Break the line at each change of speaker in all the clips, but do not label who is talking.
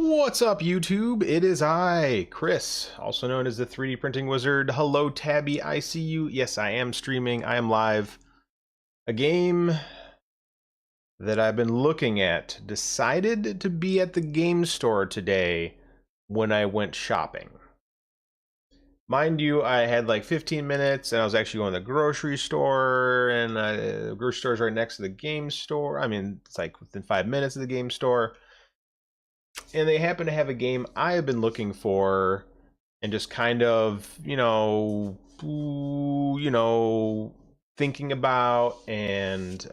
What's up, YouTube? It is I, Chris, also known as the 3D Printing Wizard. Hello, Tabby. I see you. Yes, I am streaming. I am live. A game that I've been looking at. Decided to be at the game store today when I went shopping. Mind you, I had like 15 minutes, and I was actually going to the grocery store, and the grocery store is right next to the game store. I mean, it's like within 5 minutes of the game store. And they happen to have a game I have been looking for and just kind of, thinking about. And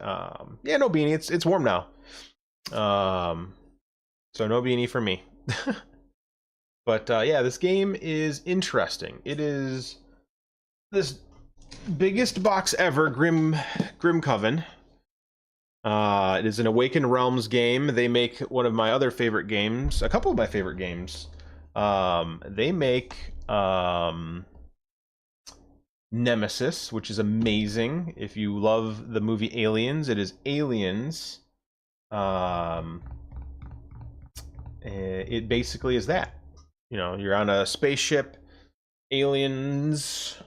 yeah, no beanie. It's warm now. So no beanie for me. But yeah, this game is interesting. It is this biggest box ever, Grimcoven. It is an Awaken Realms game. They make one of my other favorite games, a couple of my favorite games. They make Nemesis, which is amazing. If you love the movie Aliens, it is Aliens. It basically is that. You know, you're on a spaceship, aliens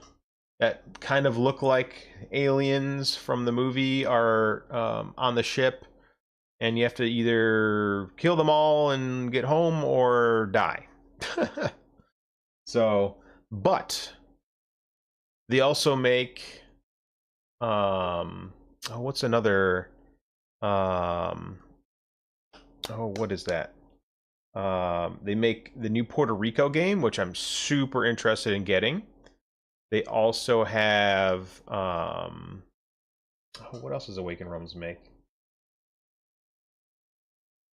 that kind of look like aliens from the movie are on the ship, and you have to either kill them all and get home or die. So, but they also make what's another what is that? They make the new Puerto Rico game, which I'm super interested in getting. They also have what else does Awaken Realms make?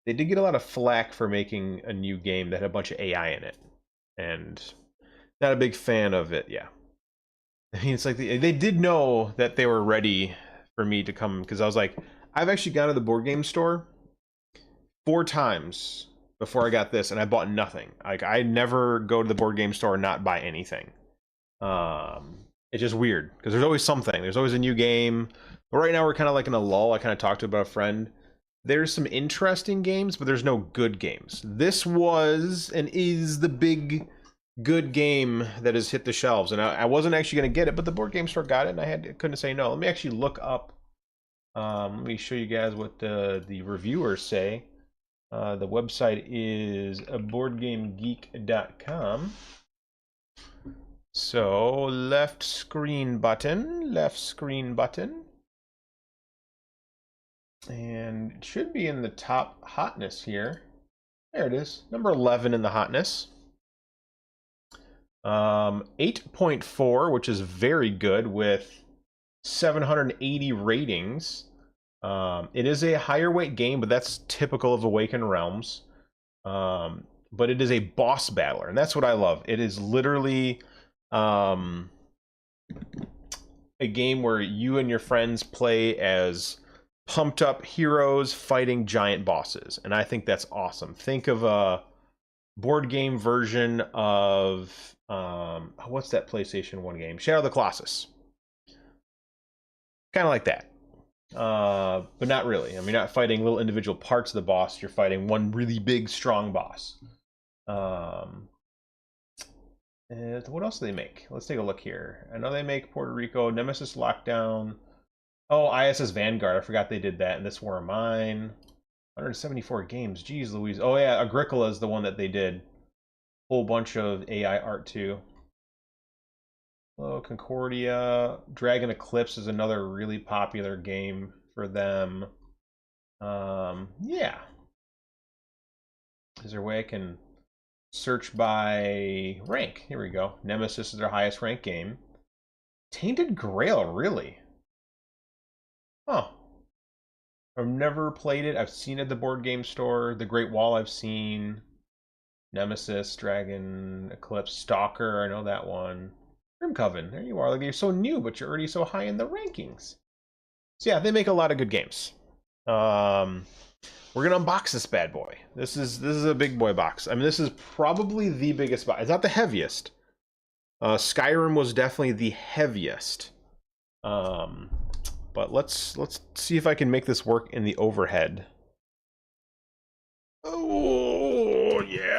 They did get a lot of flack for making a new game that had a bunch of AI in it, and not a big fan of it. Yeah, I mean, it's like they did know that they were ready for me to come, because I was like, I've actually gone to the board game store 4 times before I got this, and I bought nothing. Like, I never go to the board game store and not buy anything. It's just weird because there's always something. There's always a new game. But right now we're kind of like in a lull. I kind of talked about a friend. There's some interesting games, but there's no good games. This was and is the big good game that has hit the shelves, and I wasn't actually going to get it, but the board game store got it, and I couldn't say no. Let me actually look up. Let me show you guys what the reviewers say. The website is boardgamegeek.com. So left screen button, and it should be in the top hotness here. There it is, number 11 in the hotness. 8.4, which is very good with 780 ratings. It is a higher weight game, but that's typical of Awaken Realms. But it is a boss battler, and that's what I love. It is literally a game where you and your friends play as pumped up heroes fighting giant bosses, and I think that's awesome. Think of a board game version of what's that PlayStation 1 game? Shadow of the Colossus. Kind of like that. But not really. I mean, you're not fighting little individual parts of the boss. You're fighting one really big, strong boss. And what else do they make? Let's take a look here. I know they make Puerto Rico, Nemesis Lockdown. Oh, ISS Vanguard. I forgot they did that. And This War of Mine. 174 games. Jeez Louise. Oh, yeah. Agricola is the one that they did. Whole bunch of AI art, too. Oh, Concordia. Dragon Eclipse is another really popular game for them. Yeah. Is there a way I can search by rank? Here we go. Nemesis is their highest ranked game. Tainted Grail, really? Huh. I've never played it. I've seen it at the board game store. The Great Wall I've seen. Nemesis, Dragon Eclipse, Stalker, I know that one. Grimcoven, there you are. Like, you're so new, but you're already so high in the rankings. So yeah, they make a lot of good games. We're gonna unbox this bad boy. This is a big boy box. I mean, this is probably the biggest box. It's not the heaviest. Skyrim was definitely the heaviest. But let's see if I can make this work in the overhead. Oh yeah.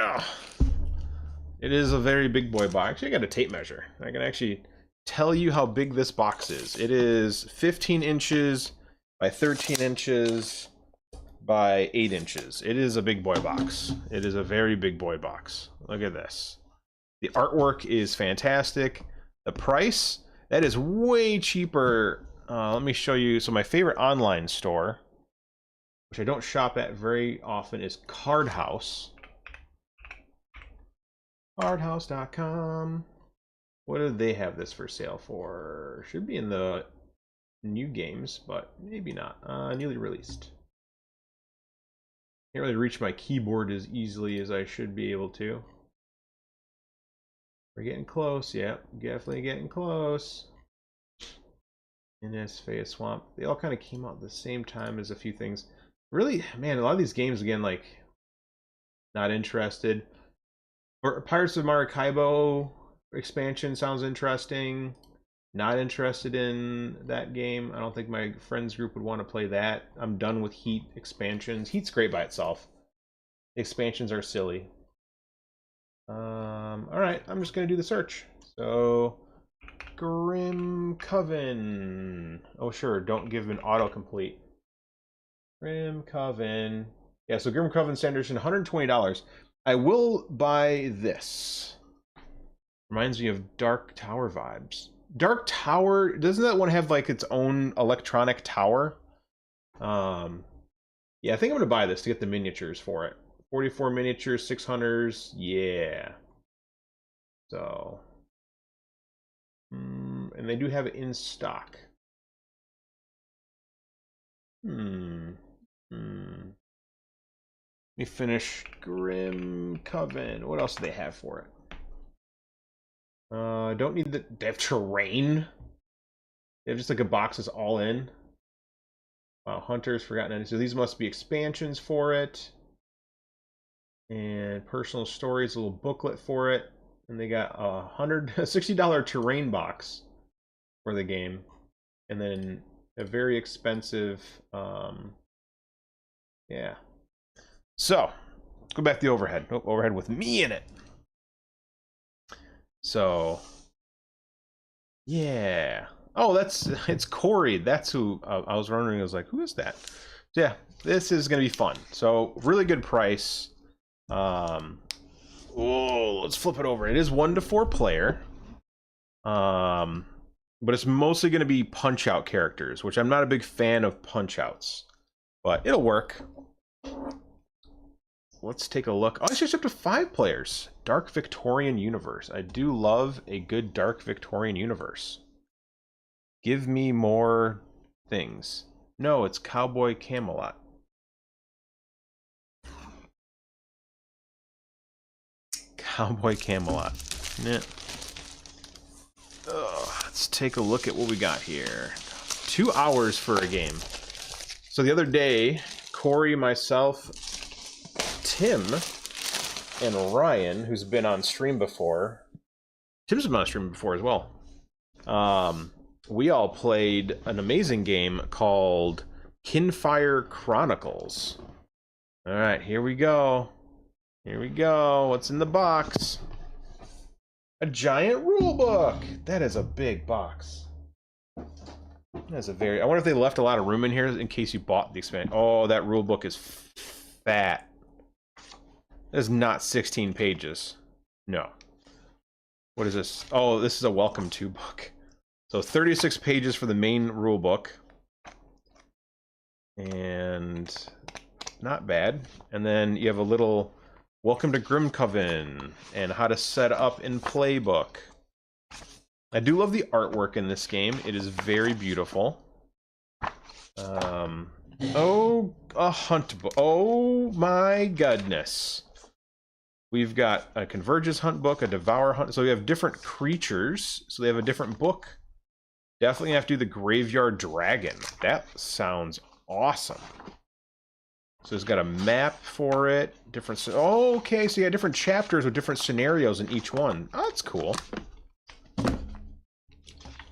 It is a very big boy box. Actually, I got a tape measure. I can actually tell you how big this box is. It is 15 inches by 13 inches by 8 inches. It is a big boy box. It is a very big boy box. Look at this. The artwork is fantastic. The price, that is way cheaper. Let me show you. So my favorite online store, which I don't shop at very often, is Card House. Cardhouse.com. What do they have this for sale for? Should be in the new games, but maybe not. Newly released. Can't really reach my keyboard as easily as I should be able to. We're getting close. Yep, definitely getting close. Innisfail Swamp. They all kind of came out at the same time as a few things. Really, man, a lot of these games, again, like, not interested. Or Pirates of Maracaibo expansion sounds interesting. Not interested in that game. I don't think my friends group would want to play that. I'm done with Heat expansions. Heat's great by itself. Expansions are silly. Alright, I'm just going to do the search. So, Grimcoven. Oh, sure, don't give an autocomplete. Grimcoven. Yeah, so Grimcoven Sanderson, $120. I will buy this. Reminds me of Dark Tower vibes. Dark Tower, doesn't that one have like its own electronic tower? Yeah, I think I'm gonna buy this to get the miniatures for it. 44 miniatures, 600s, yeah. So, and they do have it in stock. Let me finish Grimcoven. What else do they have for it? Don't need the. They have terrain. They have just like a box that's all in. Wow, Hunters, Forgotten Enemies. So these must be expansions for it. And personal stories, a little booklet for it. And they got a $60 terrain box for the game. And then a very expensive, yeah. So, let's go back to the overhead. Oh, overhead with me in it. So, yeah. Oh, it's Corey. That's who I was wondering. I was like, who is that? So, yeah, this is going to be fun. So, really good price. Oh, let's flip it over. It is 1 to 4 player. But it's mostly going to be punch-out characters, which I'm not a big fan of punch-outs. But it'll work. Let's take a look. Oh, it's just up to 5 players. Dark Victorian Universe. I do love a good Dark Victorian Universe. Give me more things. No, it's Cowboy Camelot. Cowboy Camelot. Yeah. Let's take a look at what we got here. 2 hours for a game. So the other day, Corey, myself, Tim, and Ryan, who's been on stream before. Tim's been on stream before as well. We all played an amazing game called Kinfire Chronicles. All right, here we go. Here we go. What's in the box? A giant rule book. That is a big box. That's a very. I wonder if they left a lot of room in here in case you bought the expansion. Oh, that rule book is fat. That is not 16 pages. No. What is this? Oh, this is a welcome to book. So 36 pages for the main rule book. And not bad. And then you have a little welcome to Grimcoven and how to set up in playbook. I do love the artwork in this game. It is very beautiful. Oh, a hunt book. Oh my goodness. We've got a Converges hunt book, a Devour hunt. So we have different creatures. So they have a different book. Definitely have to do the Graveyard Dragon. That sounds awesome. So it's got a map for it. Different. Oh, okay. So you got different chapters with different scenarios in each one. Oh, that's cool.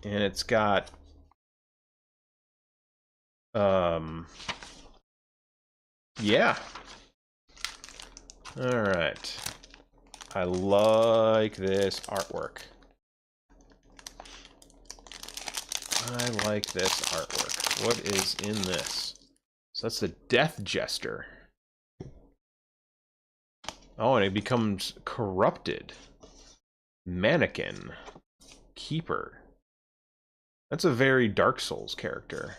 And it's got yeah. All right. I like this artwork. I like this artwork. What is in this? So that's the Death Jester. Oh, and it becomes corrupted. Mannequin. Keeper. That's a very Dark Souls character.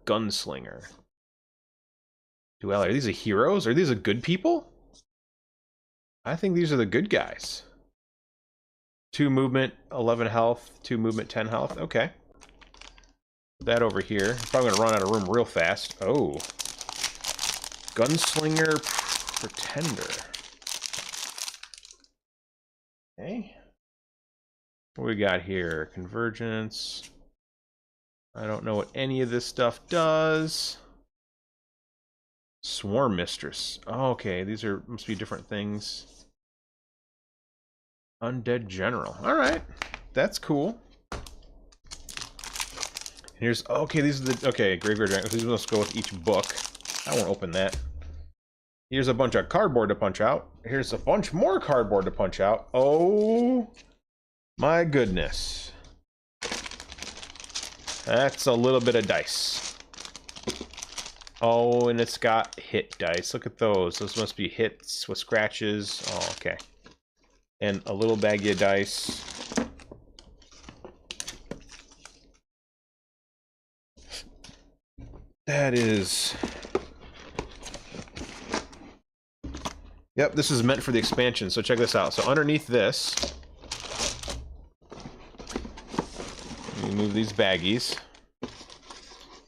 Gunslinger. Duality. Are these heroes? Are these good people? I think these are the good guys. 2 movement, 11 health. 2 movement, 10 health. Okay. Put that over here. I'm probably going to run out of room real fast. Oh. Gunslinger Pretender. Okay. What we got here? Convergence. I don't know what any of this stuff does. Swarm Mistress. Oh, okay, these must be different things. Undead General. Alright. That's cool. Here's okay, these are the Graveyard Dragon. These must go with each book. I won't open that. Here's a bunch of cardboard to punch out. Here's a bunch more cardboard to punch out. Oh my goodness. That's a little bit of dice. Oh, and it's got hit dice. Look at those. Those must be hits with scratches. Oh, okay. And a little baggie of dice. That is... Yep, this is meant for the expansion, so check this out. So underneath this... Let me move these baggies.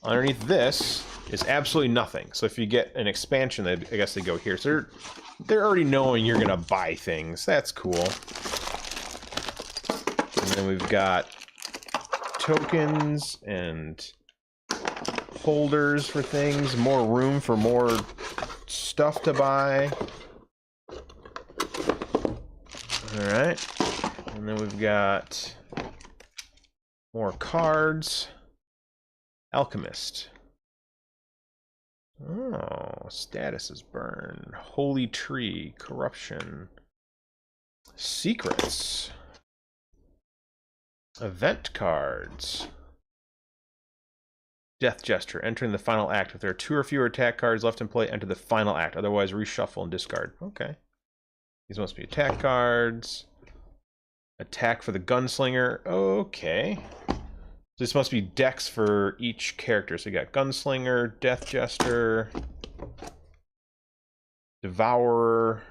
Underneath this is absolutely nothing. So if you get an expansion, I guess they go here. So they're already knowing you're gonna buy things. That's cool. And then we've got tokens and holders for things, more room for more stuff to buy. Alright. And then we've got more cards. Alchemist. Oh, status is burn. Holy Tree. Corruption. Secrets. Event cards. Death Jester. Entering the final act. If there are 2 or fewer attack cards left in play, enter the final act. Otherwise, reshuffle and discard. Okay. These must be attack cards. Attack for the Gunslinger. Okay. This must be decks for each character. So you got Gunslinger, Death Jester, Devourer,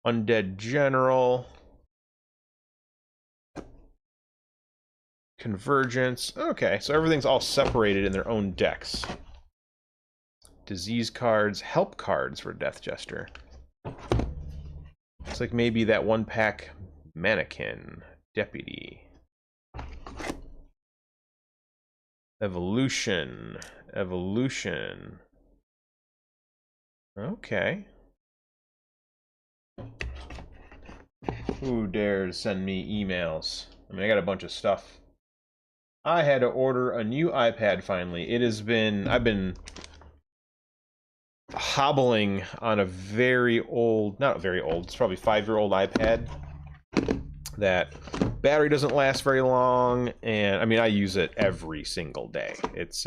Undead General, Convergence. Okay, so everything's all separated in their own decks. Disease cards, help cards for Death Jester. Looks like maybe that 1-pack Mannequin, Deputy. Evolution. Evolution. Okay. Who dares send me emails? I mean, I got a bunch of stuff. I had to order a new iPad finally. It has been... I've been hobbling on a very old... Not very old. It's probably 5-year-old iPad. That battery doesn't last very long, and I mean I use it every single day. It's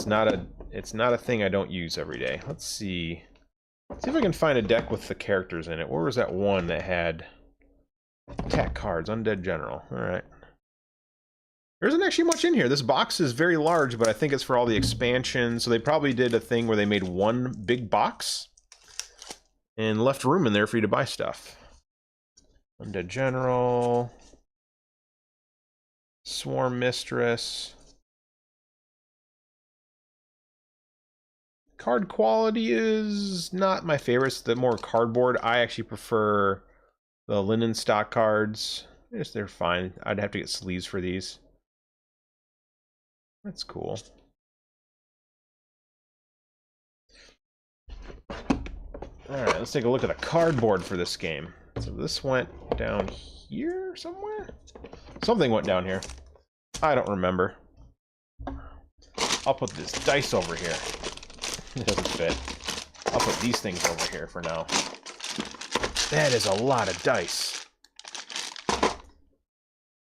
not a thing I don't use every day. Let's see if I can find a deck with the characters in it. Where was that one that had attack cards? Undead General. All right. There isn't actually much in here. This box is very large, but I think it's for all the expansions. So they probably did a thing where they made one big box and left room in there for you to buy stuff. Undead General, Swarm Mistress. Card quality is not my favorite. It's the more cardboard. I actually prefer the linen stock cards. Yes, they're fine. I'd have to get sleeves for these. That's cool. Alright, let's take a look at the cardboard for this game. So this went down here somewhere? Something went down here. I don't remember. I'll put this dice over here. It doesn't fit. I'll put these things over here for now. That is a lot of dice.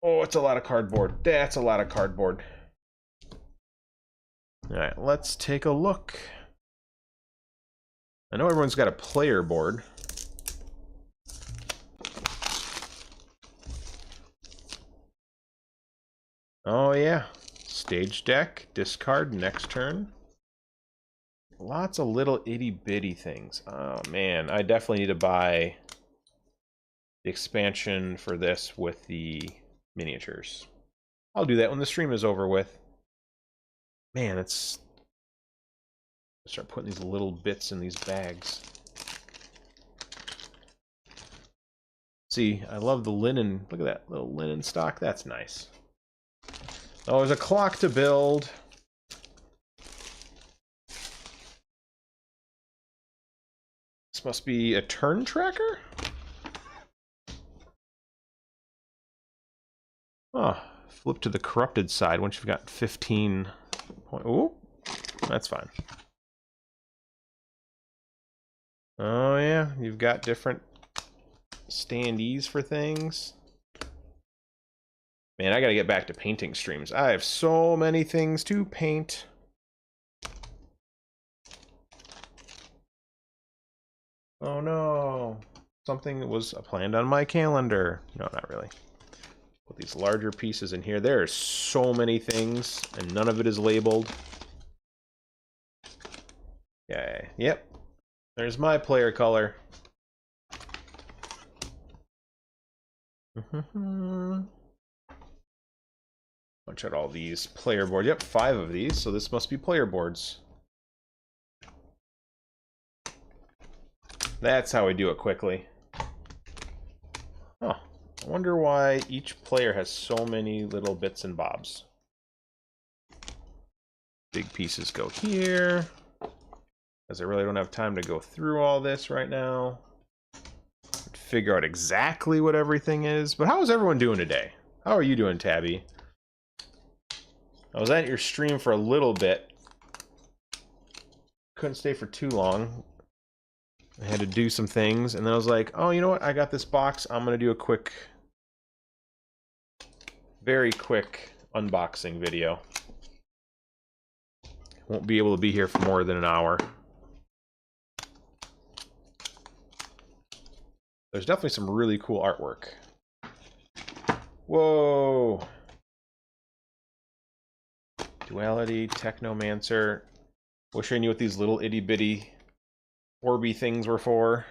Oh, it's a lot of cardboard. That's a lot of cardboard. Alright, let's take a look. I know everyone's got a player board. Oh yeah. Stage deck, discard, next turn. Lots of little itty-bitty things. Oh man, I definitely need to buy the expansion for this with the miniatures. I'll do that when the stream is over with. Man, it's... start putting these little bits in these bags. See, I love the linen. Look at that little linen stock. That's nice. Oh, there's a clock to build. This must be a turn tracker? Oh, flip to the corrupted side once you've got 15 points. Ooh, that's fine. Oh yeah, you've got different standees for things. Man, I gotta get back to painting streams. I have so many things to paint. Oh no. Something was planned on my calendar. No, not really. Put these larger pieces in here. There are so many things, and none of it is labeled. Okay, yep. There's my player color. Bunch out all these player boards. Yep, 5 of these, so this must be player boards. That's how we do it quickly. Huh. I wonder why each player has so many little bits and bobs. Big pieces go here, because I really don't have time to go through all this right now. Figure out exactly what everything is. But how is everyone doing today? How are you doing, Tabby? I was at your stream for a little bit. Couldn't stay for too long. I had to do some things, and then I was like, oh, you know what? I got this box. I'm going to do a quick, very quick unboxing video. Won't be able to be here for more than an hour. There's definitely some really cool artwork. Whoa! Duality, Technomancer. Wish I knew what these little itty-bitty orby things were for.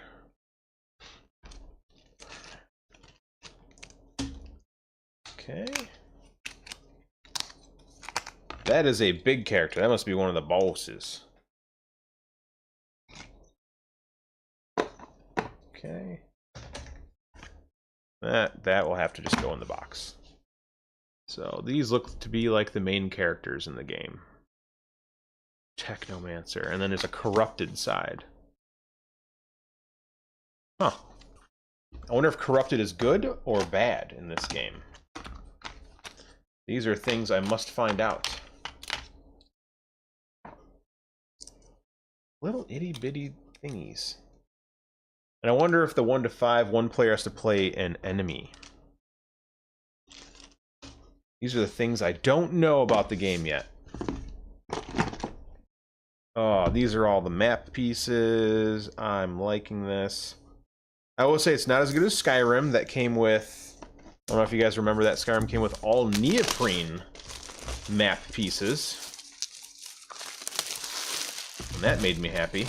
Okay. That is a big character. That must be one of the bosses. Okay. That will have to just go in the box. So these look to be like the main characters in the game. Technomancer, and then there's a corrupted side. Huh. I wonder if corrupted is good or bad in this game. These are things I must find out. Little itty-bitty thingies. And I wonder if the 1 to 5, one player has to play an enemy. These are the things I don't know about the game yet. Oh, these are all the map pieces. I'm liking this. I will say it's not as good as Skyrim that came with... I don't know if you guys remember that Skyrim came with all neoprene map pieces. And that made me happy.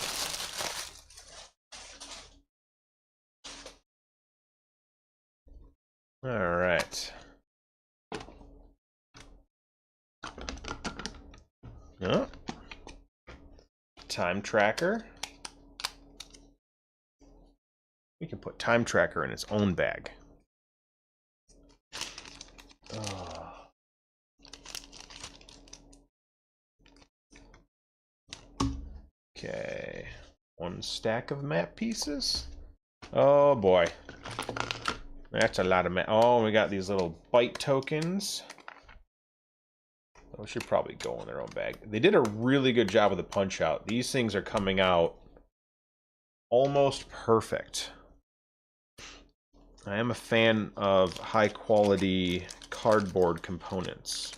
Alright. Oh. Time tracker. We can put time tracker in its own bag. Oh. Okay. 1 stack of map pieces. Oh boy. That's a lot of map. Oh, we got these little bite tokens. Those should probably go in their own bag. They did a really good job with the punch out. These things are coming out almost perfect. I am a fan of high-quality cardboard components.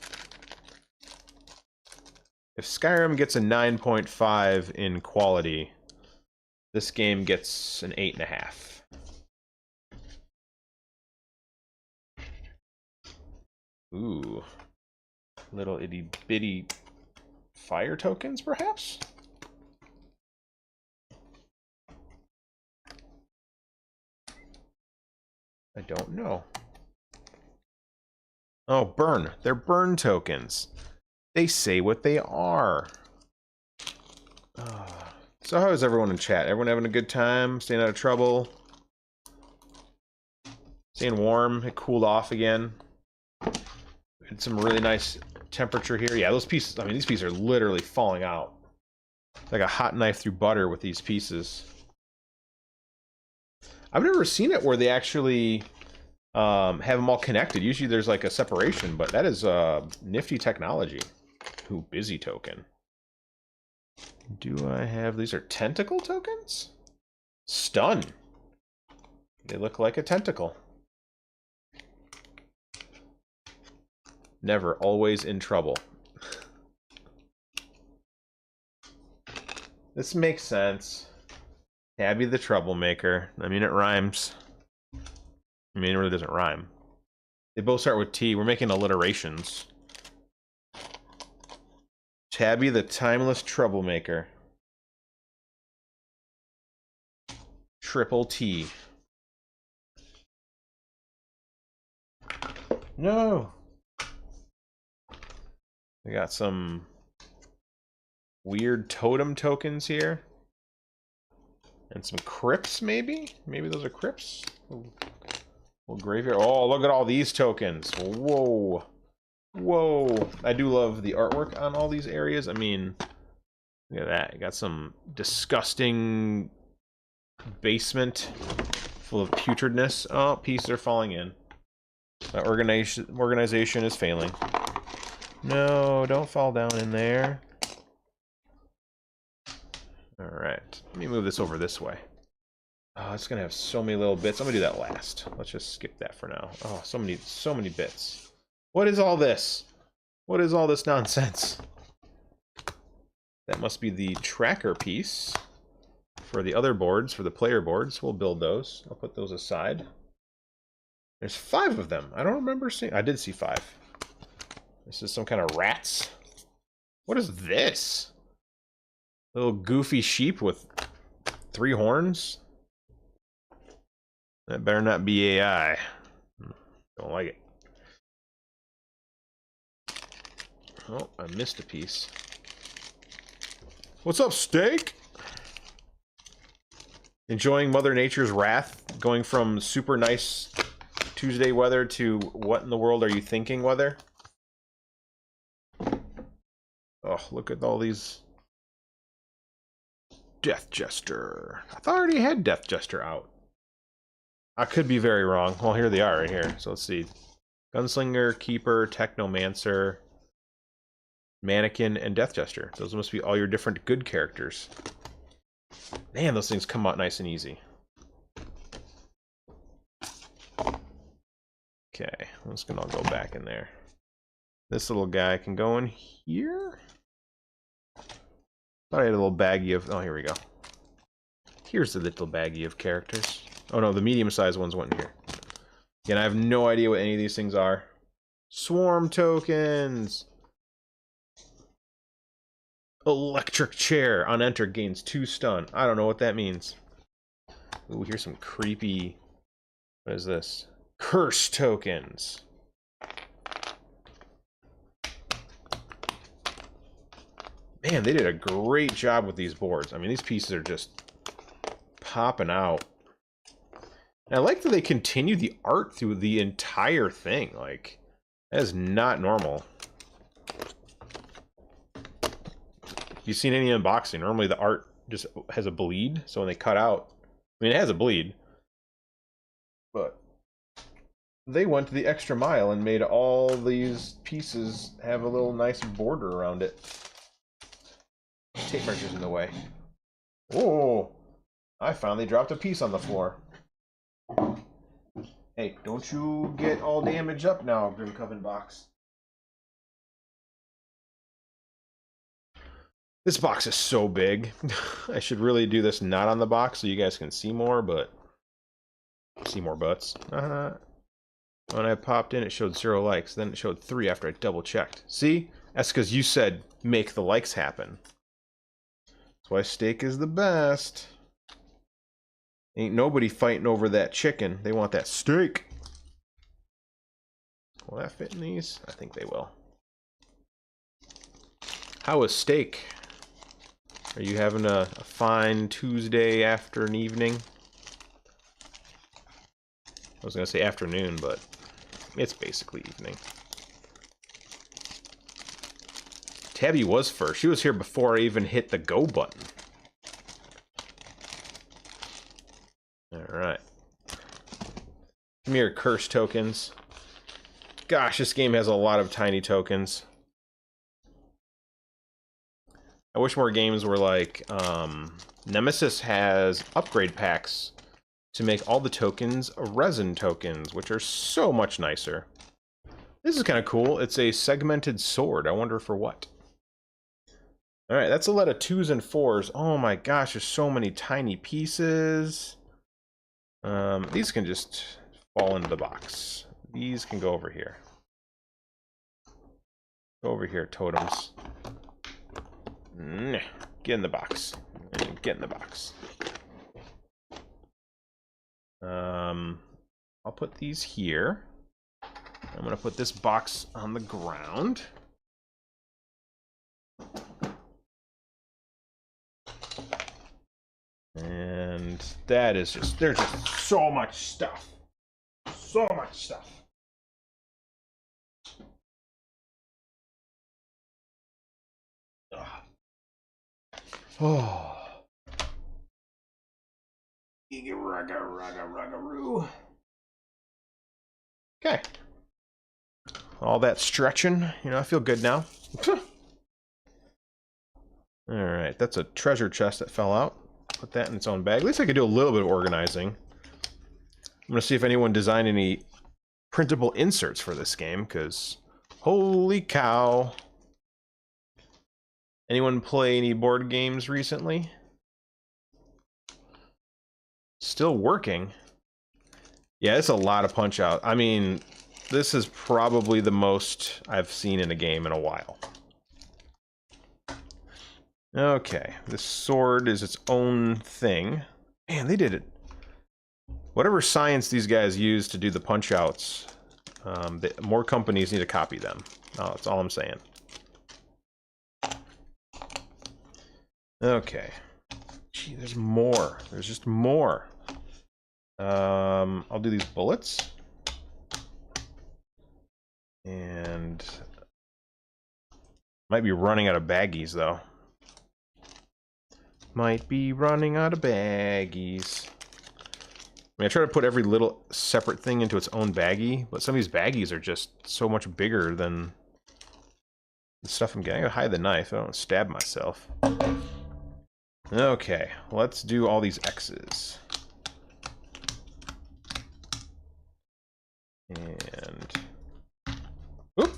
If Skyrim gets a 9.5 in quality, this game gets an 8.5. Ooh. Little itty-bitty fire tokens, perhaps? I don't know. Oh, burn. They're burn tokens. They say what they are. So how is everyone in chat? Everyone having a good time? Staying out of trouble? Staying warm? It cooled off again. We had some really nice temperature here. Yeah, those pieces, I mean, these pieces are literally falling out. It's like a hot knife through butter with these pieces. I've never seen it where they actually have them all connected. Usually there's like a separation, but that is nifty technology. Ooh, busy token. Do I have... These are tentacle tokens? Stun. They look like a tentacle. Never, always in trouble. This makes sense. Tabby the troublemaker. I mean, it rhymes. I mean, it really doesn't rhyme. They both start with T. We're making alliterations. Tabby the timeless troublemaker. Triple T. No! We got some weird totem tokens here. And some crypts, maybe? Maybe those are crypts? Little graveyard. Oh, look at all these tokens. Whoa. Whoa. I do love the artwork on all these areas. I mean, look at that. You got some disgusting basement full of putridness. Oh, pieces are falling in. My organization is failing. No, don't fall down in there. Alright. Let me move this over this way. Oh, it's gonna have so many little bits. I'm gonna do that last. Let's just skip that for now. Oh, so many bits. What is all this? What is all this nonsense? That must be the tracker piece for the other boards, for the player boards. We'll build those. I'll put those aside. There's 5 of them. I don't remember seeing... I did see 5. This is some kind of rats. What is this? Little goofy sheep with 3 horns? That better not be AI. Don't like it. Oh, I missed a piece. What's up, steak? Enjoying Mother Nature's wrath? Going from super nice Tuesday weather to what in the world are you thinking weather? Oh, look at all these... Death Jester. I thought I already had Death Jester out. I could be very wrong. Well, here they are right here. So let's see. Gunslinger, Keeper, Technomancer, Mannequin, and Death Jester. Those must be all your different good characters. Man, those things come out nice and easy. Okay, I'm just gonna all go back in there. This little guy can go in here? Thought I had a little baggie of... Oh, here we go. Here's the little baggie of characters. Oh no, the medium-sized ones went in here. Again, I have no idea what any of these things are. Swarm tokens! Electric chair. On enter gains 2 stun. I don't know what that means. Ooh, here's some creepy... What is this? Curse tokens. Man, they did a great job with these boards. I mean, these pieces are just popping out. And I like that they continue the art through the entire thing. Like, that is not normal. You've seen any unboxing? Normally the art just has a bleed, so when they cut out... I mean, it has a bleed. But they went the extra mile and made all these pieces have a little nice border around it. Tape measure's in the way. Oh! I finally dropped a piece on the floor. Hey, don't you get all damaged up now, Grimcoven box. This box is so big. I should really do this not on the box so you guys can see more, but... See more butts. When I popped in, it showed 0 likes. Then it showed 3 after I double-checked. See? That's because you said make the likes happen. That's why steak is the best. Ain't nobody fighting over that chicken. They want that steak. Will that fit in these? I think they will. How is steak? Are you having a fine Tuesday after an evening? I was going to say afternoon, but it's basically evening. Tabby was first. She was here before I even hit the go button. Alright. Give me your curse tokens. Gosh, this game has a lot of tiny tokens. I wish more games were like... Nemesis has upgrade packs to make all the tokens resin tokens, which are so much nicer. This is kind of cool. It's a segmented sword. I wonder for what. Alright, that's a lot of 2s and 4s. Oh my gosh, there's so many tiny pieces. These can just fall into the box. These can go over here. Go over here, totems. Get in the box. Get in the box. I'll put these here. I'm gonna put this box on the ground. And that is just, there's just so much stuff. So much stuff. Ugh. Oh. Rugga-roo. Okay. All that stretching, you know, I feel good now. Alright, that's a treasure chest that fell out. Put that in its own bag. At least I could do a little bit of organizing. I'm gonna see if anyone designed any printable inserts for this game, because holy cow. Anyone play any board games recently? Still working. Yeah, it's a lot of punch out. I mean, this is probably the most I've seen in a game in a while. Okay, this sword is its own thing. Man, they did it. Whatever science these guys use to do the punch outs, more companies need to copy them. Oh, that's all I'm saying. Okay. Gee, there's more. There's just more. I'll do these bullets. And might be running out of baggies, though. Might be running out of baggies. I mean, I try to put every little separate thing into its own baggie, but some of these baggies are just so much bigger than the stuff I'm getting. I gotta hide the knife. I don't stab myself. Okay, let's do all these X's. And... Oop!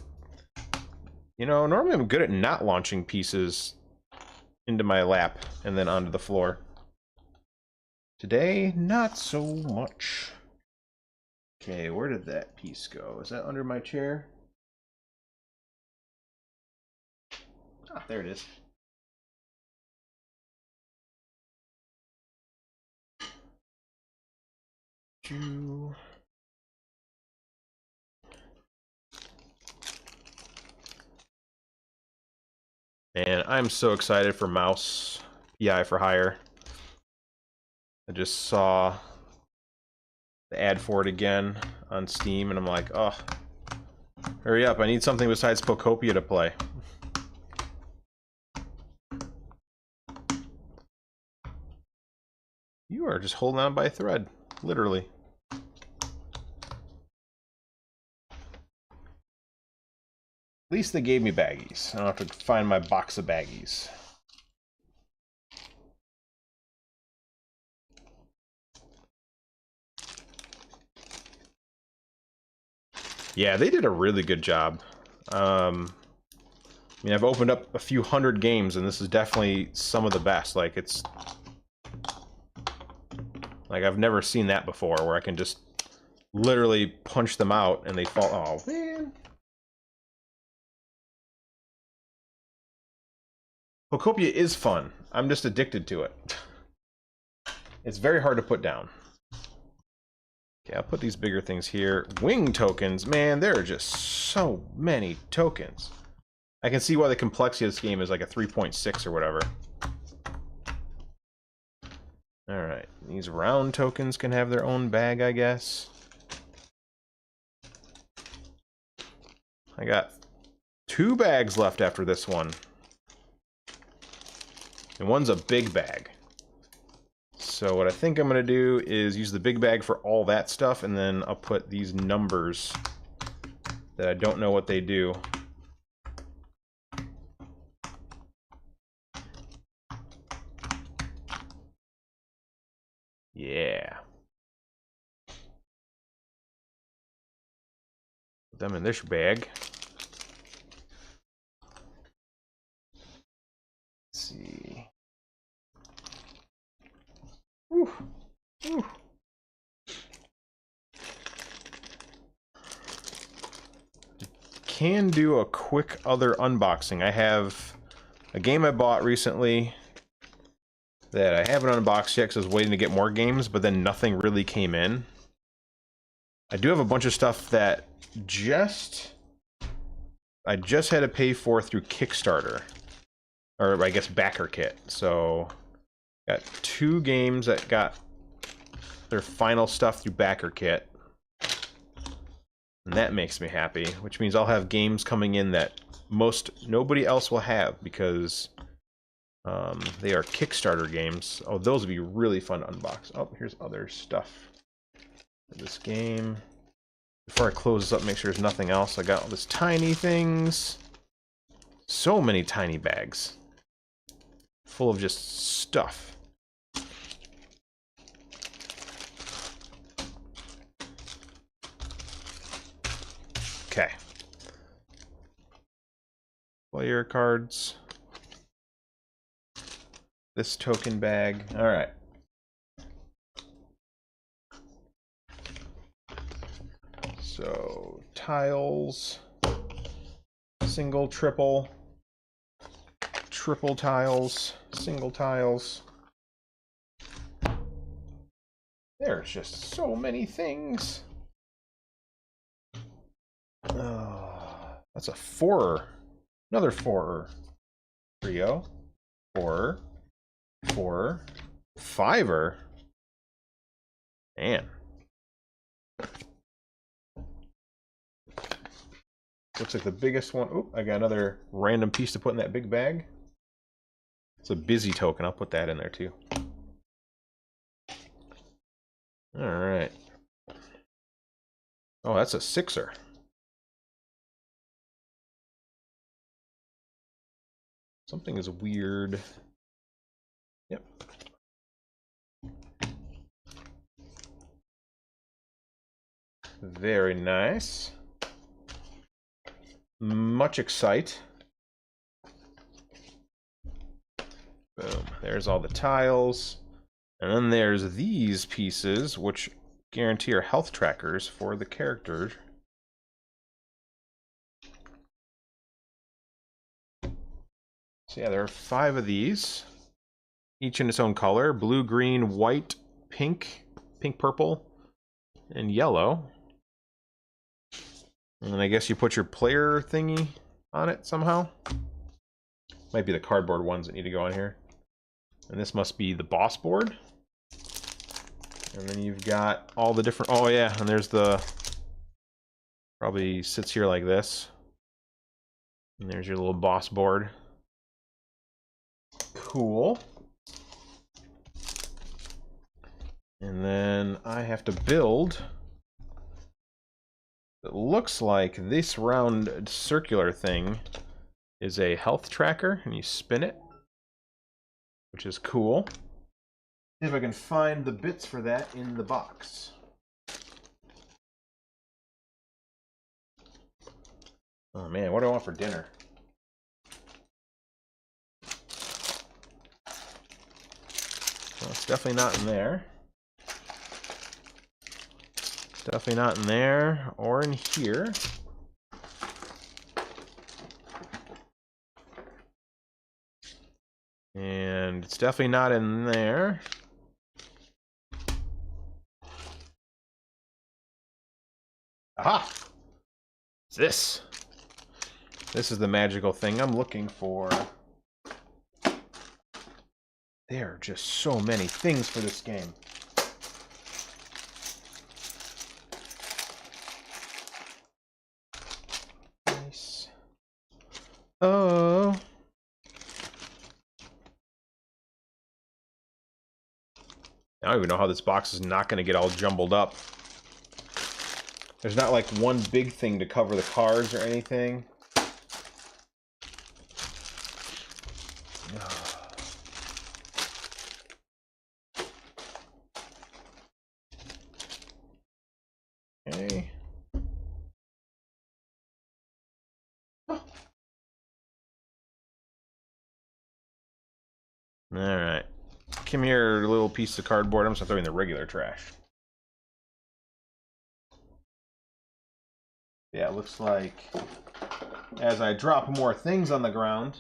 You know, normally I'm good at not launching pieces into my lap and then onto the floor. Today, not so much. Okay, where did that piece go? Is that under my chair? Ah, there it is. And I'm so excited for Mouse PI for Hire. I just saw the ad for it again on Steam, and I'm like, oh, hurry up, I need something besides Pocopia to play. You are just holding on by a thread, literally. At least they gave me baggies. I don't have to find my box of baggies. Yeah, they did a really good job. I mean, I've opened up a few hundred games, and this is definitely some of the best. Like, it's... Like, I've never seen that before, where I can just literally punch them out, and they fall... Oh, man. Pocopia is fun. I'm just addicted to it. It's very hard to put down. Okay, I'll put these bigger things here. Wing tokens, man, there are just so many tokens. I can see why the complexity of this game is like a 3.6 or whatever. Alright, these round tokens can have their own bag, I guess. I got 2 bags left after this one. And one's a big bag. So what I think I'm going to do is use the big bag for all that stuff, and then I'll put these numbers that I don't know what they do. Yeah. Put them in this bag. Let's see. Whew. Whew. Can do a quick other unboxing. I have a game I bought recently that I haven't unboxed yet because I was waiting to get more games, but then nothing really came in. I do have a bunch of stuff that I just had to pay for through Kickstarter, or I guess backer kit. So got 2 games that got their final stuff through backer kit, and that makes me happy, which means I'll have games coming in that nobody else will have because they are Kickstarter games. Oh, those would be really fun to unbox. Oh, here's other stuff for this game. Before I close this up, make sure there's nothing else. I got all this tiny things. So many tiny bags. Full of just stuff. Okay. Player cards. This token bag. Alright. So, tiles. Single, triple. Triple tiles. Single tiles. There's just so many things. That's a 4. Another 4. Trio. 4. 4. 5er. Man. Looks like the biggest one. Oh, I got another random piece to put in that big bag. It's a busy token. I'll put that in there too. Alright. Oh, that's a 6er. Something is weird. Yep. Very nice. Much excite. Boom. There's all the tiles. And then there's these pieces, which guarantee are health trackers for the characters. So yeah, there are 5 of these. Each in its own color. Blue, green, white, pink, purple, and yellow. And then I guess you put your player thingy on it somehow. Might be the cardboard ones that need to go on here. And this must be the boss board. And then you've got all the different... Oh yeah, and there's the... Probably sits here like this. And there's your little boss board. Cool. And then I have to build... It looks like this round circular thing is a health tracker, and you spin it, which is cool. See if I can find the bits for that in the box. Oh man, what do I want for dinner? Well, it's definitely not in there. It's definitely not in there or in here. And it's definitely not in there. Aha! It's this. This is the magical thing I'm looking for. There are just so many things for this game. Nice. Oh. I don't even know how this box is not going to get all jumbled up. There's not like one big thing to cover the cards or anything. Okay. Alright. Come here, little piece of cardboard. I'm just throwing the regular trash. Yeah, it looks like as I drop more things on the ground,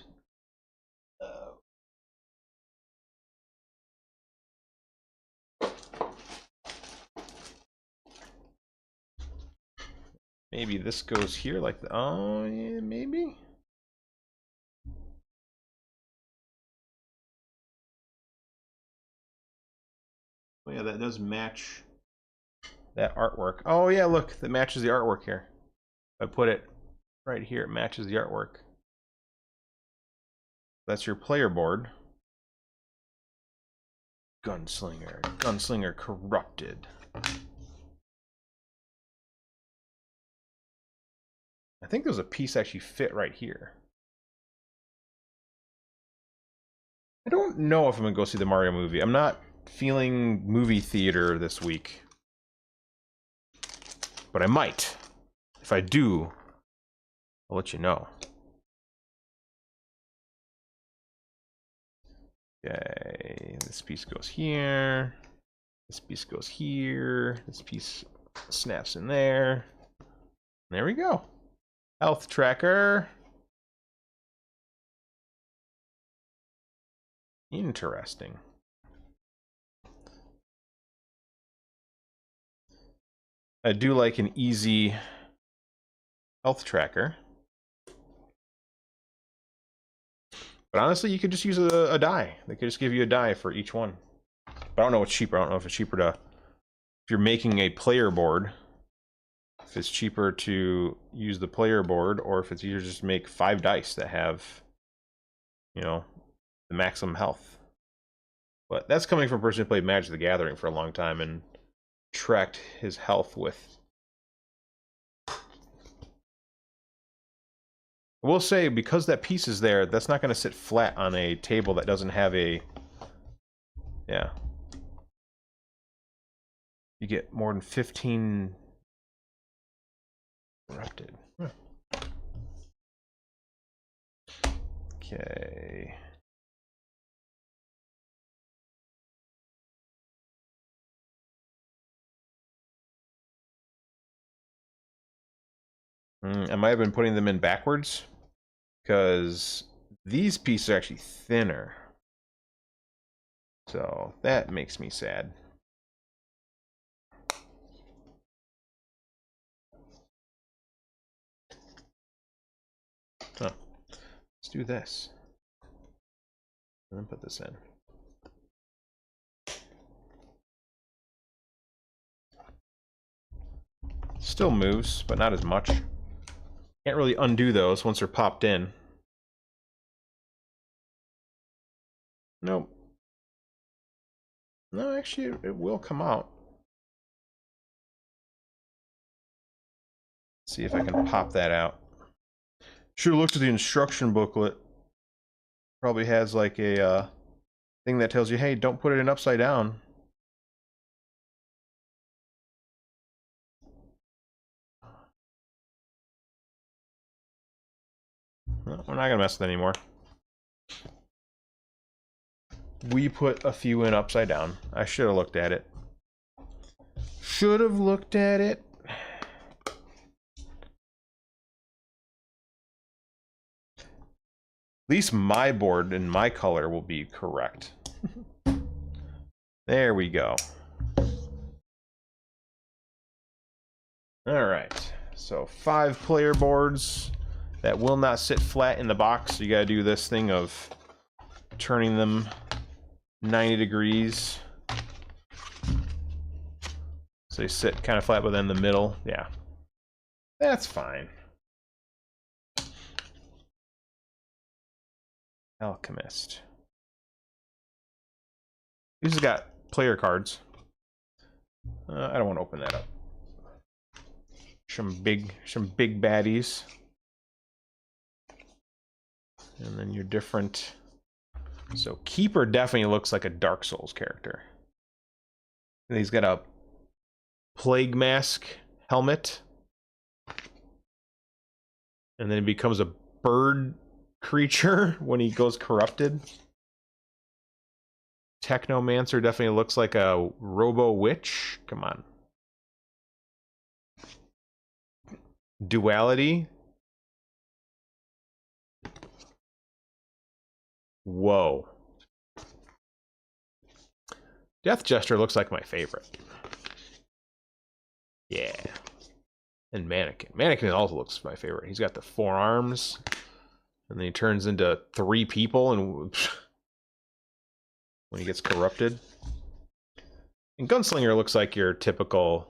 maybe this goes here like the, oh yeah, maybe. Oh yeah, that does match that artwork. Oh yeah, look, that matches the artwork here. If I put it right here, it matches the artwork. That's your player board. Gunslinger. Gunslinger corrupted. I think there's a piece actually fit right here. I don't know if I'm gonna go see the Mario movie. I'm not feeling movie theater this week. But I might. If I do, I'll let you know. Okay, this piece goes here. This piece goes here. This piece snaps in there. There we go. Health tracker. Interesting. I do like an easy health tracker. But honestly, you could just use a die. They could just give you a die for each one. But I don't know what's cheaper. I don't know if it's cheaper to... If you're making a player board, if it's cheaper to use the player board, or if it's easier to just make 5 dice that have, you know, the maximum health. But that's coming from a person who played Magic the Gathering for a long time and tracked his health with... I will say, because that piece is there, that's not going to sit flat on a table that doesn't have a... Yeah. You get more than 15... Corrupted. Okay. I might have been putting them in backwards, because these pieces are actually thinner. So that makes me sad. Huh. Let's do this. And then put this in. Still moves, but not as much. Can't really undo those once they're popped in. Nope. No, actually, it will come out. See if I can pop that out. Should have looked at the instruction booklet. Probably has like a thing that tells you, hey, don't put it in upside down. Well, we're not gonna mess with it anymore. We put a few in upside down. I should have looked at it. Should have looked at it. At least my board and my color will be correct. There we go. All right, so 5 player boards that will not sit flat in the box. So you gotta do this thing of turning them 90 degrees. So they sit kind of flat, but then the middle, yeah. That's fine. Alchemist. This has got player cards. I don't want to open that up. Some big baddies. And then your different. So Keeper definitely looks like a Dark Souls character. And he's got a plague mask helmet. And then he becomes a bird creature when he goes corrupted. Technomancer definitely looks like a robo witch. Come on. Duality. Whoa. Death Jester looks like my favorite. Yeah. And Mannequin. Mannequin also looks my favorite. He's got the 4 arms. And then he turns into 3 people and when he gets corrupted. And Gunslinger looks like your typical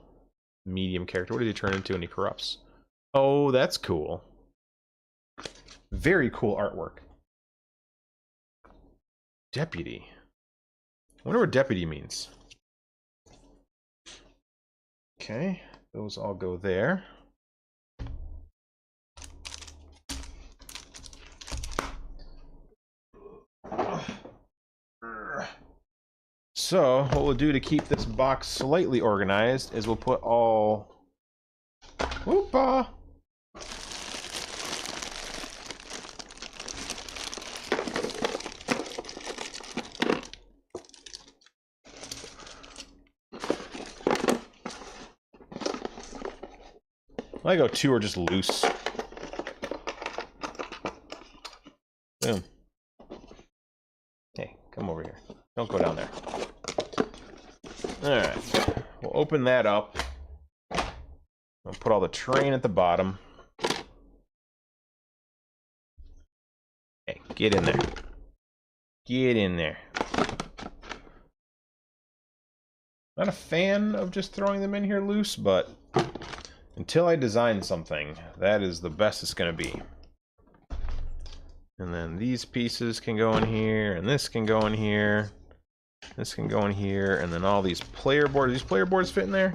medium character. What did he turn into when he corrupts? Oh, that's cool. Very cool artwork. Deputy. I wonder what deputy means. Okay, those all go there. So, what we'll do to keep this box slightly organized is we'll put all... Whoopa! I go 2 are just loose. Boom. Hey, come over here. Don't go down there. Alright. We'll open that up. I'll put all the terrain at the bottom. Hey, get in there. Get in there. Not a fan of just throwing them in here loose, but until I design something, that is the best it's going to be. And then these pieces can go in here, and this can go in here. This can go in here, and then all these player boards. These player boards fit in there?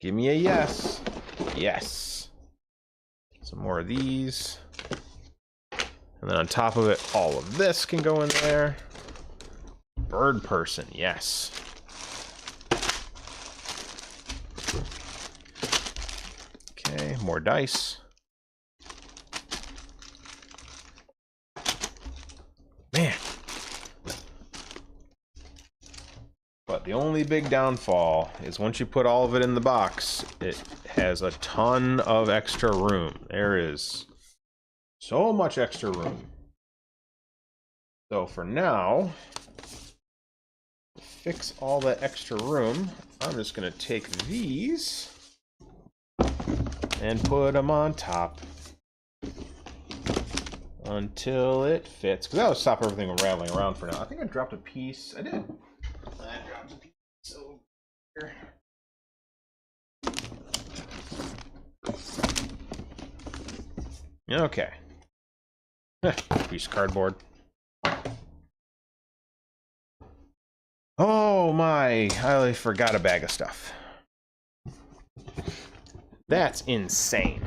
Give me a yes. Yes. Some more of these. And then on top of it, all of this can go in there. Bird person, yes. Okay, more dice. Man. But the only big downfall is once you put all of it in the box, it has a ton of extra room. There is so much extra room. So for now, to fix all that extra room, I'm just going to take these and put them on top until it fits. Because that'll stop everything from rattling around for now. I think I dropped a piece. I did. I dropped a piece over here. Okay. Piece of cardboard. Oh my, I forgot a bag of stuff. That's insane.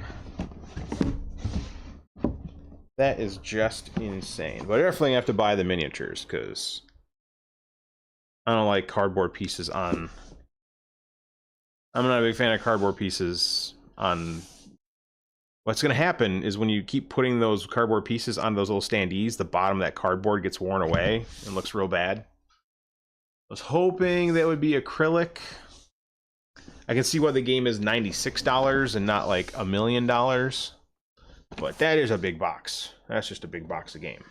That is just insane. But I definitely have to buy the miniatures because I don't like cardboard pieces on... I'm not a big fan of cardboard pieces on What's going to happen is when you keep putting those cardboard pieces on those little standees, the bottom of that cardboard gets worn away and looks real bad. I was hoping that would be acrylic. I can see why the game is $96 and not like $1 million. But that is a big box. That's just a big box of game.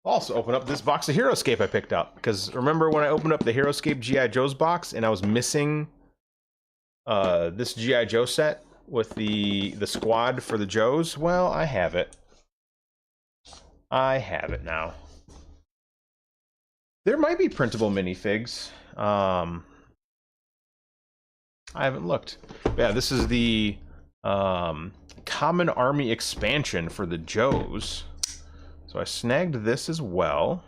Also open up this box of HeroScape I picked up, because remember when I opened up the HeroScape G.I. Joe's box and I was missing this G.I. Joe set with the squad for the Joes? Well, I have it. I have it now. There might be printable minifigs. I haven't looked. Yeah, this is the Common Army expansion for the Joes. So I snagged this as well.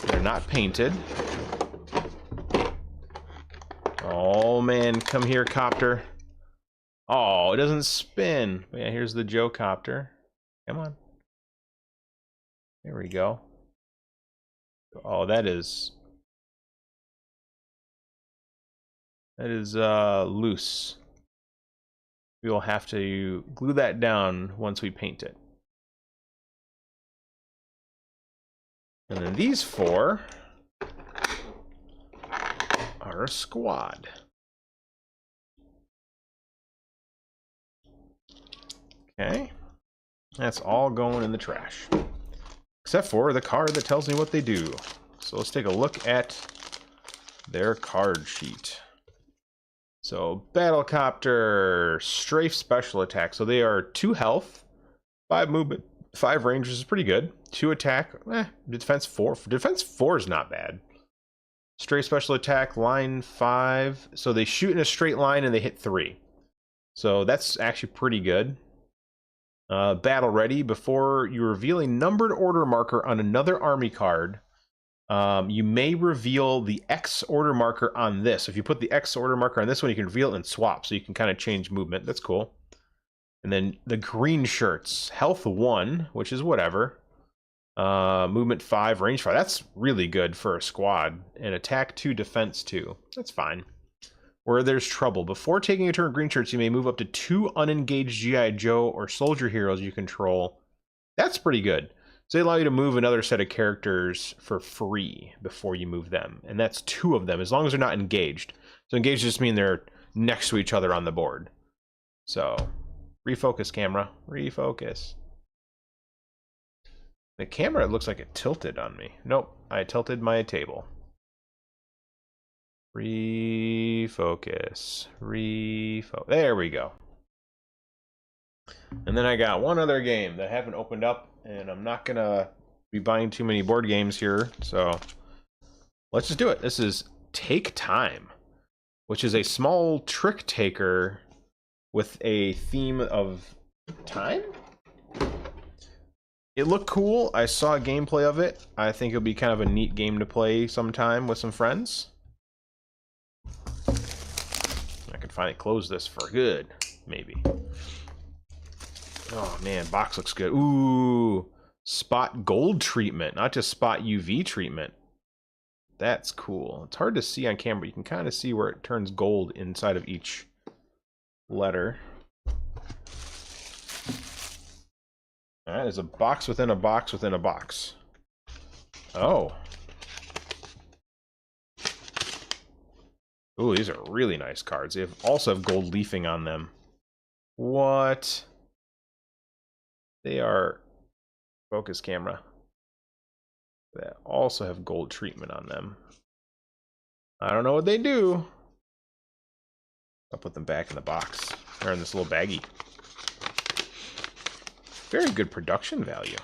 They're not painted. Oh man, come here, copter. Oh, it doesn't spin. But yeah, here's the Joe copter. Come on. There we go. Oh, that is loose. We will have to glue that down once we paint it. And then these four are a squad. Okay. That's all going in the trash. Except for the card that tells me what they do. So let's take a look at their card sheet. So, Battlecopter, Strafe Special Attack. So they are 2 health, 5 movement, 5 range, which is pretty good. 2 attack, defense 4. Defense 4 is not bad. Strafe Special Attack, line 5. So they shoot in a straight line and they hit 3. So that's actually pretty good. Battle Ready. Before you reveal a numbered order marker on another army card, you may reveal the X order marker on this. If you put the X order marker on this one, you can reveal it and swap, so you can kind of change movement. That's cool. And then the green shirts, health 1, which is whatever. Movement 5, range 5. That's really good for a squad. And attack 2, defense 2. That's fine. Where there's trouble. Before taking a turn with green shirts, you may move up to 2 unengaged G.I. Joe or soldier heroes you control. That's pretty good. So they allow you to move another set of characters for free before you move them. And that's 2 of them, as long as they're not engaged. So engaged just mean they're next to each other on the board. So, refocus, camera. Refocus. The camera, it looks like it tilted on me. Nope, I tilted my table. Refocus. There we go. And then I got one other game that I haven't opened up, and I'm not gonna be buying too many board games here, so let's just do it. This is Take Time, which is a small trick taker with a theme of time. It looked cool. I saw gameplay of it. I think it'll be kind of a neat game to play sometime with some friends. I can finally close this for good, maybe. Oh man, box looks good. Ooh, spot gold treatment, not just spot UV treatment. That's cool. It's hard to see on camera. You can kind of see where it turns gold inside of each letter. All right, there's a box within a box within a box. Oh. Ooh, these are really nice cards. They also have gold leafing on them. What? They are... Focus, camera. They also have gold treatment on them. I don't know what they do. I'll put them back in the box. They're in this little baggie. Very good production value.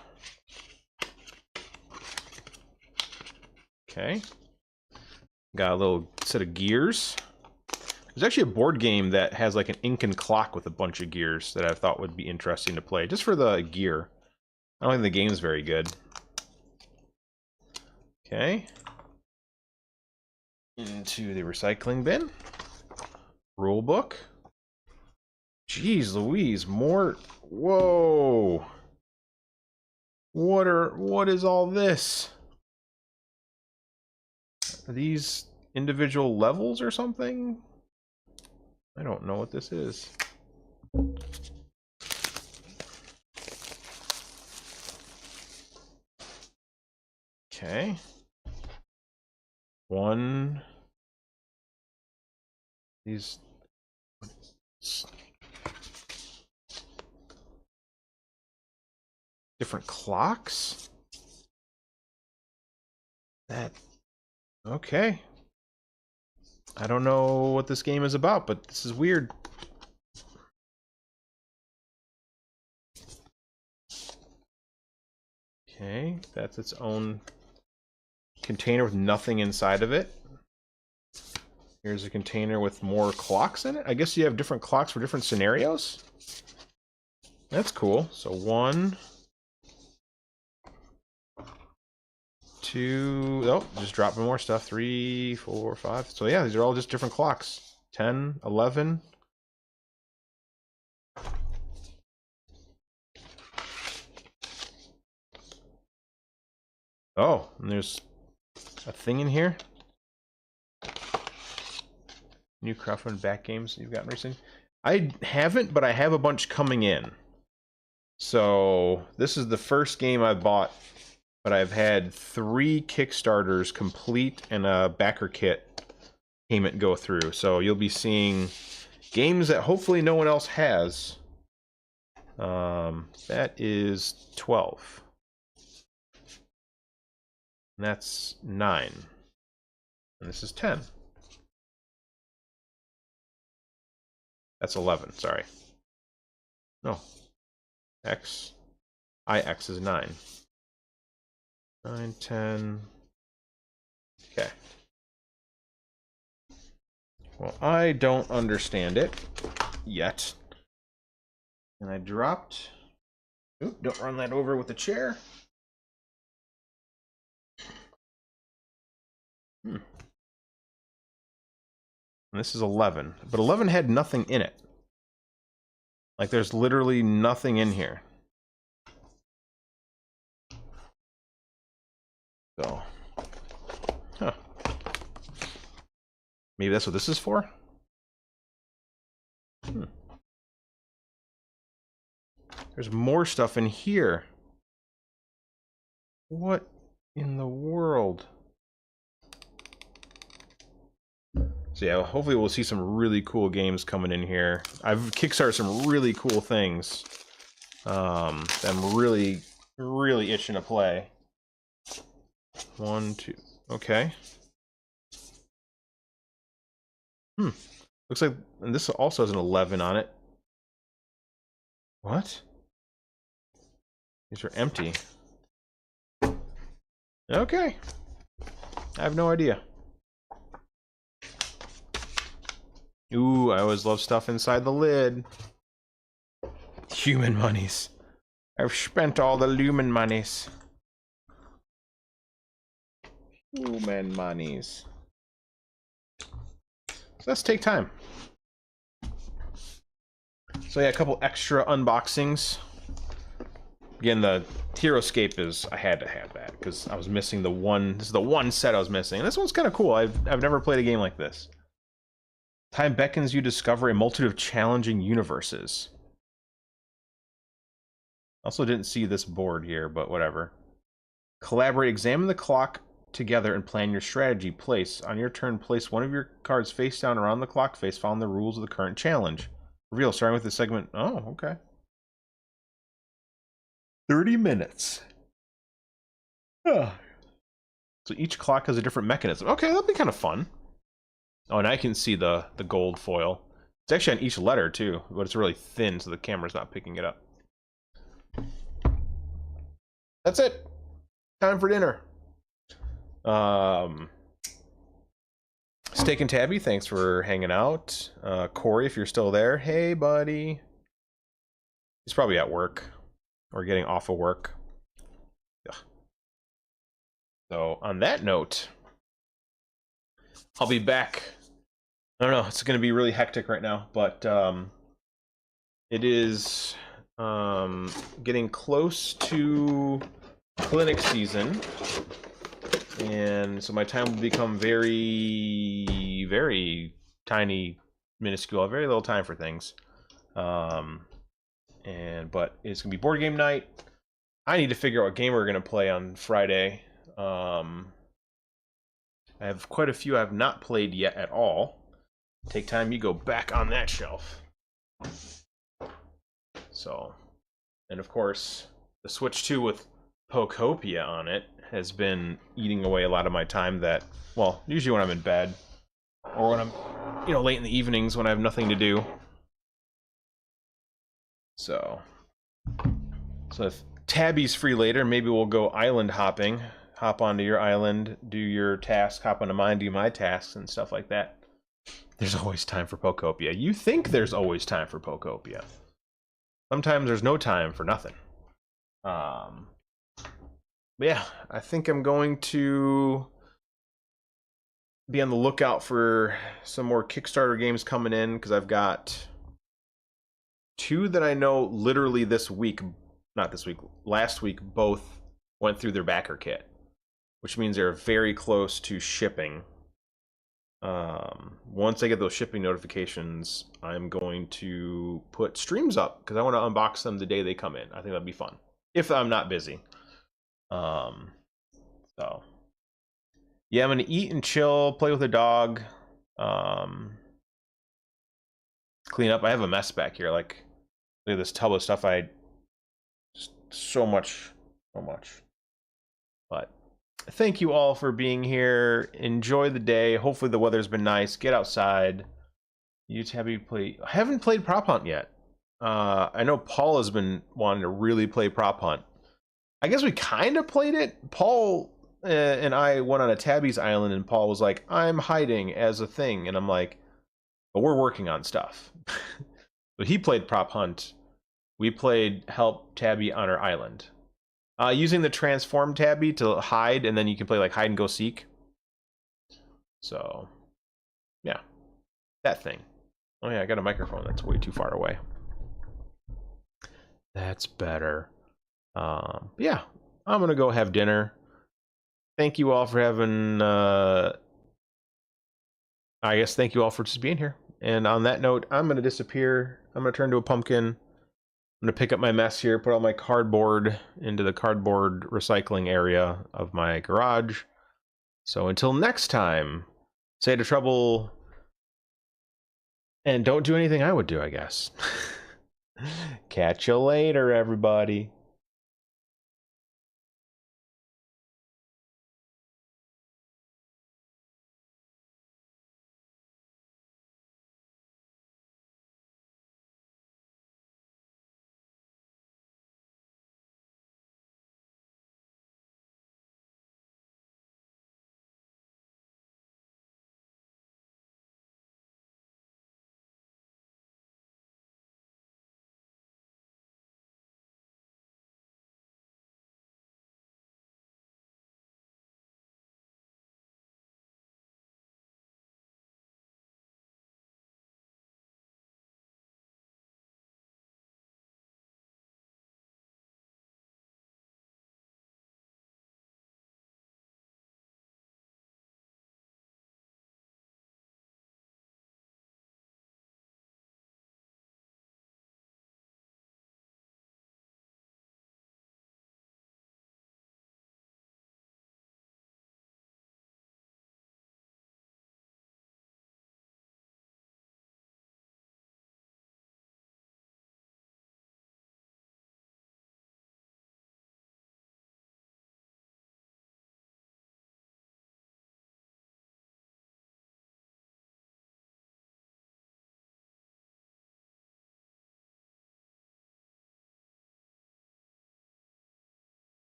Okay. Got a little set of gears. There's actually a board game that has like an Incan clock with a bunch of gears that I thought would be interesting to play, just for the gear. I don't think the game's very good. Okay. Into the recycling bin. Rule book. Jeez Louise, more... Whoa! What is all this? Are these individual levels or something? I don't know what this is. Okay. One. These. Different clocks? That. Okay. I don't know what this game is about, but this is weird. Okay, that's its own container with nothing inside of it. Here's a container with more clocks in it. I guess you have different clocks for different scenarios. That's cool. So 1, 2, oh, just dropping more stuff. 3, 4, 5. So yeah, these are all just different clocks. 10, 11. Oh, and there's a thing in here. New crowdfunding back games you've gotten recently? I haven't, but I have a bunch coming in. So this is the first game I bought, but I've had 3 Kickstarters complete and a backer kit payment go through. So you'll be seeing games that hopefully no one else has. That is 12. And that's 9. And this is 10. That's 11, sorry. No. X. IX is 9. 9, 10. Okay. Well, I don't understand it yet. And I dropped... Oop, don't run that over with the chair. And this is 11. But 11 had nothing in it. Like, there's literally nothing in here. So. Huh. Maybe that's what this is for? There's more stuff in here. What in the world? So yeah, hopefully we'll see some really cool games coming in here. I've kickstarted some really cool things. I'm really itching to play. 1, 2, okay. Looks like, and this also has an 11 on it. What? These are empty. Okay. I have no idea. Ooh, I always love stuff inside the lid. Human monies. I've spent all the lumen monies. Human monies. So let's take time. So yeah, a couple extra unboxings. Again, the HeroScape is, I had to have that because I was missing the one. This is the one set I was missing. And this one's kind of cool. I've never played a game like this. Time beckons you to discover a multitude of challenging universes. Also didn't see this board here, but whatever. Collaborate, examine the clock together and plan your strategy. Place. On your turn, place one of your cards face down around the clock face, following the rules of the current challenge. Reveal, starting with the segment. Oh, okay. 30 minutes. Oh. So each clock has a different mechanism. Okay, that'll be kind of fun. Oh, and I can see the gold foil. It's actually on each letter, too, but it's really thin, so the camera's not picking it up. That's it. Time for dinner. Steak and Tabby, thanks for hanging out. Corey, if you're still there, hey, buddy. He's probably at work or getting off of work. Ugh. So, on that note, I'll be back. I don't know, it's going to be really hectic right now, but it is getting close to clinic season, and so my time will become very, very tiny, minuscule. Very little time for things. But it's gonna be board game night. I need to figure out what game we're gonna play on Friday. I have quite a few I've not played yet at all. Take time, you go back on that shelf. So, and of course, the Switch 2 with Pokopia on it has been eating away a lot of my time that, well, usually when I'm in bed, or when I'm, late in the evenings when I have nothing to do. So if Tabby's free later, maybe we'll go island hopping. Hop onto your island, do your task, hop onto mine, do my tasks, and stuff like that. There's always time for Pokopia. You think there's always time for Pokopia. Sometimes there's no time for nothing. But yeah, I think I'm going to be on the lookout for some more Kickstarter games coming in, because I've got 2 that I know literally this week, not this week, last week, both went through their backer kit, which means they're very close to shipping. Once I get those shipping notifications, I'm going to put streams up, because I want to unbox them the day they come in. I think that'd be fun, if I'm not busy. So yeah, I'm gonna eat and chill, play with a dog, clean up. I have a mess back here. Like, look at this tub of stuff. So much. But thank you all for being here. Enjoy the day. Hopefully the weather's been nice. Get outside. You Tabby play. I haven't played Prop Hunt yet. I know Paul has been wanting to really play Prop Hunt. I guess we kind of played it. Paul and I went on a Tabby's island, and Paul was like, "I'm hiding as a thing," and I'm like, "But we're working on stuff." But he played Prop Hunt. We played Help Tabby on our island, using the transform Tabby to hide, and then you can play like hide and go seek. So yeah, that thing. Oh yeah, I got a microphone that's way too far away. That's better. Yeah, I'm gonna go have dinner. Thank you all for having, I guess thank you all for just being here. And on that note, I'm gonna disappear. I'm gonna turn to a pumpkin. I'm gonna pick up my mess here, put all my cardboard into the cardboard recycling area of my garage. So until next time, say to trouble, and don't do anything I would do, I guess. Catch you later, everybody.